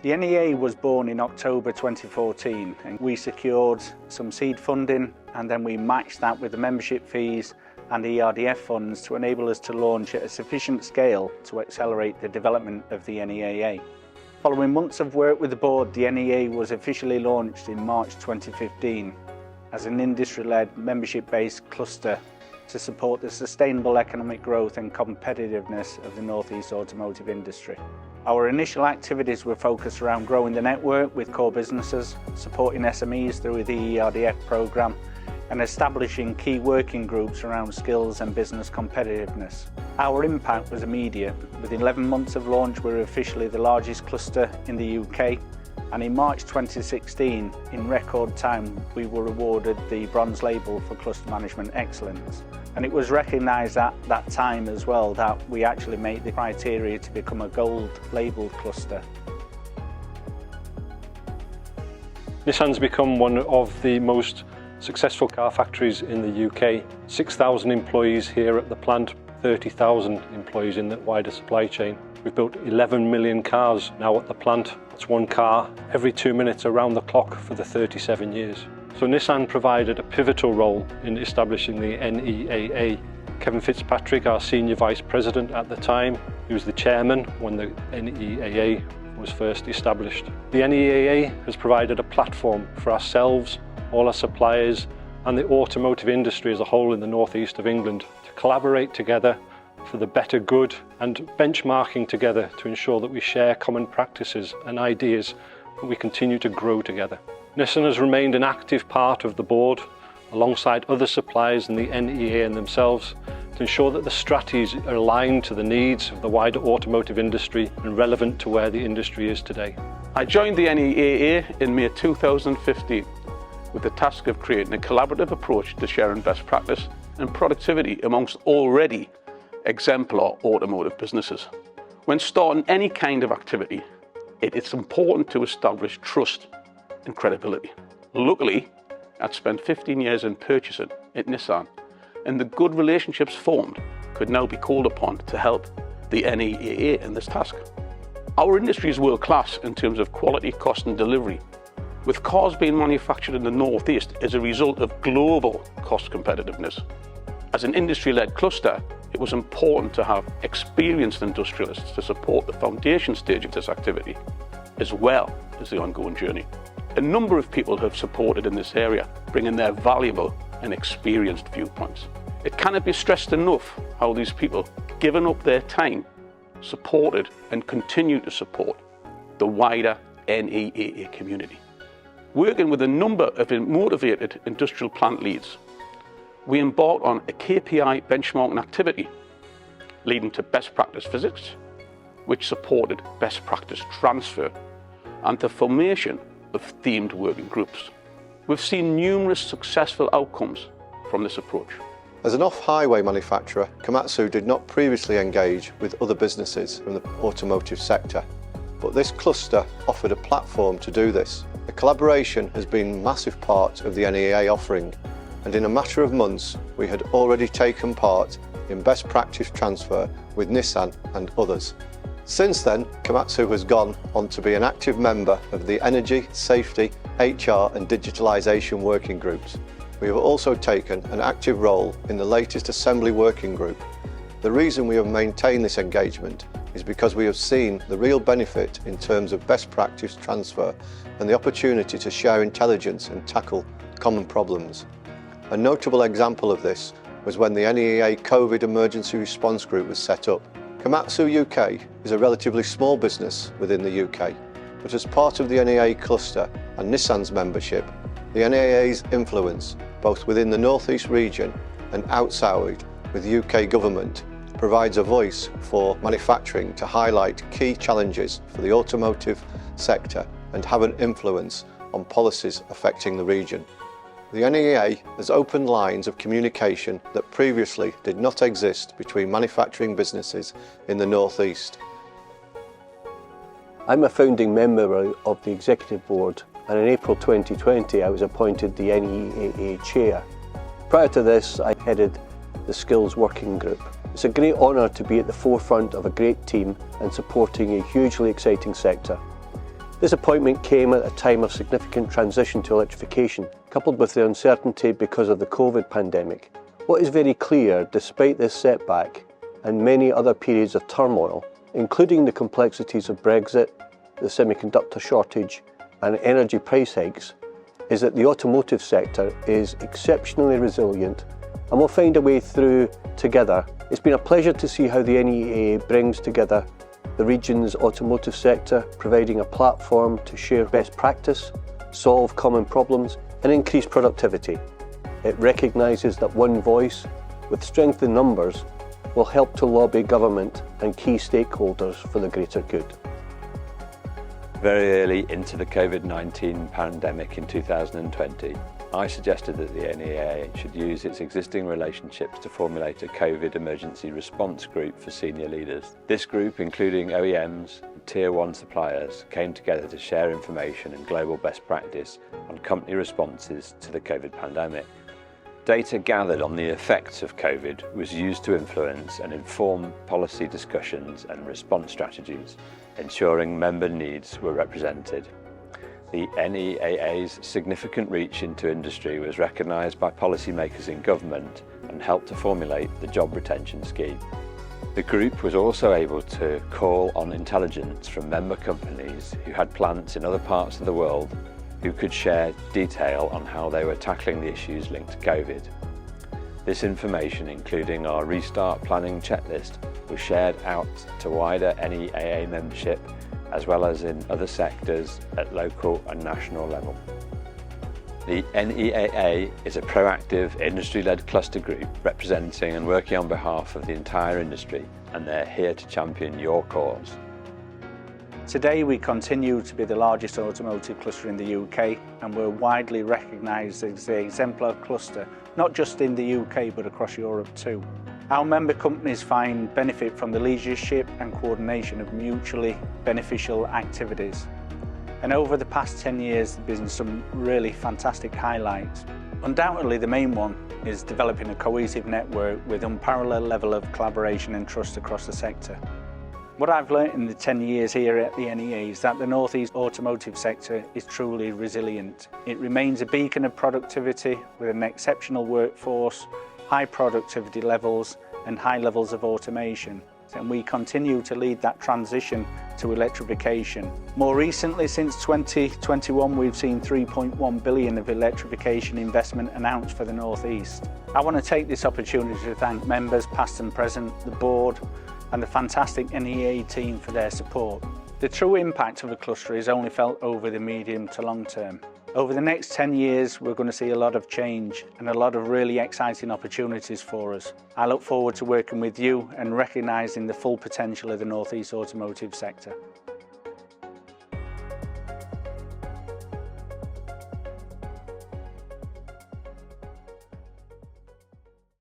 The NEAA was born in October 2014 and we secured some seed funding and then we matched that with the membership fees and ERDF funds to enable us to launch at a sufficient scale to accelerate the development of the NEAA. Following months of work with the board, the NEAA was officially launched in March 2015 as an industry-led membership-based cluster to support the sustainable economic growth and competitiveness of the North East automotive industry. Our initial activities were focused around growing the network with core businesses, supporting SMEs through the ERDF programme, and establishing key working groups around skills and business competitiveness. Our impact was immediate. Within 11 months of launch, we were officially the largest cluster in the UK, and in March 2016, in record time, we were awarded the Bronze Label for Cluster Management Excellence. And it was recognised at that time as well that we actually made the criteria to become a gold labelled cluster. Nissan's become one of the most successful car factories in the UK. 6,000 employees here at the plant, 30,000 employees in the wider supply chain. We've built 11 million cars now at the plant. That's one car every 2 minutes around the clock for the 37 years. So Nissan provided a pivotal role in establishing the NEAA. Kevin Fitzpatrick, our Senior Vice President at the time, he was the chairman when the NEAA was first established. The NEAA has provided a platform for ourselves, all our suppliers and the automotive industry as a whole in the northeast of England to collaborate together for the better good and benchmarking together to ensure that we share common practices and ideas and we continue to grow together. Nissan has remained an active part of the board alongside other suppliers and the NEAA and themselves to ensure that the strategies are aligned to the needs of the wider automotive industry and relevant to where the industry is today. I joined the NEAA in May 2015 with the task of creating a collaborative approach to sharing best practice and productivity amongst already exemplar automotive businesses. When starting any kind of activity, it's important to establish trust and credibility. Luckily, I'd spent 15 years in purchasing at Nissan, and the good relationships formed could now be called upon to help the NEAA in this task. Our industry is world class in terms of quality, cost and delivery, with cars being manufactured in the North East as a result of global cost competitiveness. As an industry-led cluster, it was important to have experienced industrialists to support the foundation stage of this activity, as well as the ongoing journey. A number of people have supported in this area, bringing their valuable and experienced viewpoints. It cannot be stressed enough how these people, given up their time, supported and continue to support the wider NEAA community. Working with a number of motivated industrial plant leads, we embarked on a KPI benchmarking activity, leading to best practice physics, which supported best practice transfer, and the formation of themed working groups. We've seen numerous successful outcomes from this approach. As an off-highway manufacturer, Komatsu did not previously engage with other businesses from the automotive sector, but this cluster offered a platform to do this. The collaboration has been a massive part of the NEAA offering, and in a matter of months we had already taken part in best practice transfer with Nissan and others. Since then, Komatsu has gone on to be an active member of the Energy, Safety, HR and Digitalisation working groups. We have also taken an active role in the latest Assembly working group. The reason we have maintained this engagement is because we have seen the real benefit in terms of best practice transfer and the opportunity to share intelligence and tackle common problems. A notable example of this was when the NEAA COVID Emergency Response Group was set up. Komatsu UK is a relatively small business within the UK, but as part of the NEAA cluster and Nissan's membership, the NEAA's influence, both within the North East region and outside with the UK government, provides a voice for manufacturing to highlight key challenges for the automotive sector and have an influence on policies affecting the region. The NEAA has opened lines of communication that previously did not exist between manufacturing businesses in the North East. I'm a founding member of the Executive Board, and in April 2020 I was appointed the NEAA Chair. Prior to this, I headed the Skills Working Group. It's a great honour to be at the forefront of a great team and supporting a hugely exciting sector. This appointment came at a time of significant transition to electrification, coupled with the uncertainty because of the COVID pandemic. What is very clear, despite this setback and many other periods of turmoil, including the complexities of Brexit, the semiconductor shortage and energy price hikes, is that the automotive sector is exceptionally resilient and will find a way through together. It's been a pleasure to see how the NEAA brings together the region's automotive sector, providing a platform to share best practice, solve common problems and increase productivity. It recognises that one voice, with strength in numbers, will help to lobby government and key stakeholders for the greater good. Very early into the COVID-19 pandemic in 2020, I suggested that the NEAA should use its existing relationships to formulate a COVID emergency response group for senior leaders. This group, including OEMs and Tier 1 suppliers, came together to share information and global best practice on company responses to the COVID pandemic. Data gathered on the effects of COVID was used to influence and inform policy discussions and response strategies, ensuring member needs were represented. The NEAA's significant reach into industry was recognised by policymakers in government and helped to formulate the job retention scheme. The group was also able to call on intelligence from member companies who had plants in other parts of the world who could share detail on how they were tackling the issues linked to COVID. This information, including our restart planning checklist, was shared out to wider NEAA membership as well as in other sectors at local and national level. The NEAA is a proactive, industry-led cluster group representing and working on behalf of the entire industry, and they're here to champion your cause. Today we continue to be the largest automotive cluster in the UK, and we're widely recognised as the exemplar cluster, not just in the UK but across Europe too. Our member companies find benefit from the leadership and coordination of mutually beneficial activities. And over the past 10 years there's been some really fantastic highlights. Undoubtedly the main one is developing a cohesive network with unparalleled level of collaboration and trust across the sector. What I've learnt in the 10 years here at the NEA is that the North East automotive sector is truly resilient. It remains a beacon of productivity with an exceptional workforce, high productivity levels and high levels of automation. And we continue to lead that transition to electrification. More recently, since 2021, we've seen 3.1 billion of electrification investment announced for the North East. I want to take this opportunity to thank members past and present, the board, and the fantastic NEA team for their support. The true impact of a cluster is only felt over the medium to long term. Over the next 10 years, we're going to see a lot of change and a lot of really exciting opportunities for us. I look forward to working with you and recognising the full potential of the North East automotive sector.